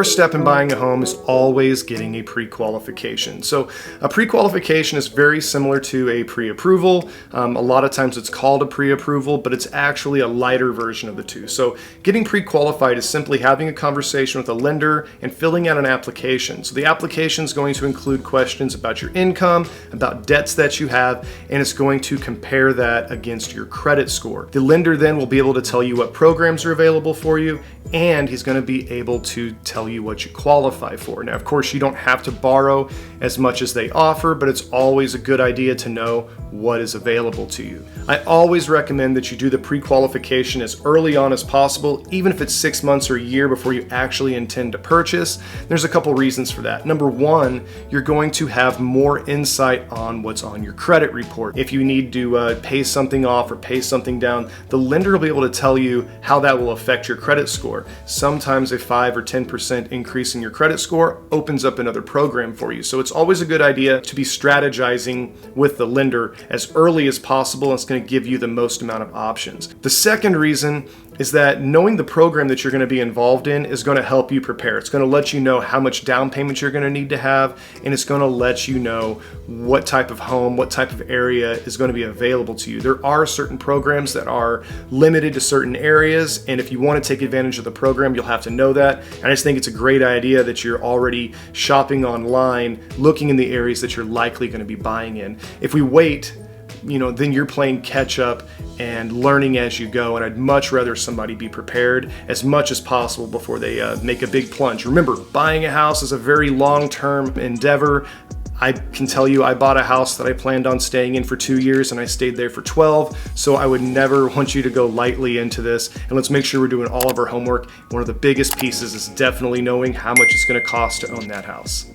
first step in buying a home is always getting a pre-qualification. So a pre-qualification is very similar to a pre-approval. A lot of times it's called a pre-approval, but it's actually a lighter version of the two. So getting pre-qualified is simply having a conversation with a lender and filling out an application. So the application is going to include questions about your income, about debts that you have, and it's going to compare that against your credit score. The lender then will be able to tell you what programs are available for you, and he's going to be able to tell you what you qualify for. Now, of course, you don't have to borrow as much as they offer, but it's always a good idea to know what is available to you. I always recommend that you do the pre-qualification as early on as possible, even if it's 6 months or a year before you actually intend to purchase. There's a couple reasons for that. Number one, you're going to have more insight on what's on your credit report. If you need to pay something off or pay something down, the lender will be able to tell you how that will affect your credit score. Sometimes a 5 or 10% increase in your credit score opens up another program for you. So it's always a good idea to be strategizing with the lender as early as possible. It's going to give you the most amount of options. The second reason is that knowing the program that you're going to be involved in is going to help you prepare. It's going to let you know how much down payment you're going to need to have, and it's going to let you know what type of home, what type of area is going to be available to you. There are certain programs that are limited to certain areas, and if you want to take advantage of the program, you'll have to know that. And I just think it's a great idea that you're already shopping online, looking in the areas that you're likely going to be buying in. If we wait, then you're playing catch up and learning as you go. And I'd much rather somebody be prepared as much as possible before they make a big plunge. Remember, buying a house is a very long-term endeavor. I can tell you I bought a house that I planned on staying in for 2 years and I stayed there for 12. So I would never want you to go lightly into this. And let's make sure we're doing all of our homework. One of the biggest pieces is definitely knowing how much it's going to cost to own that house.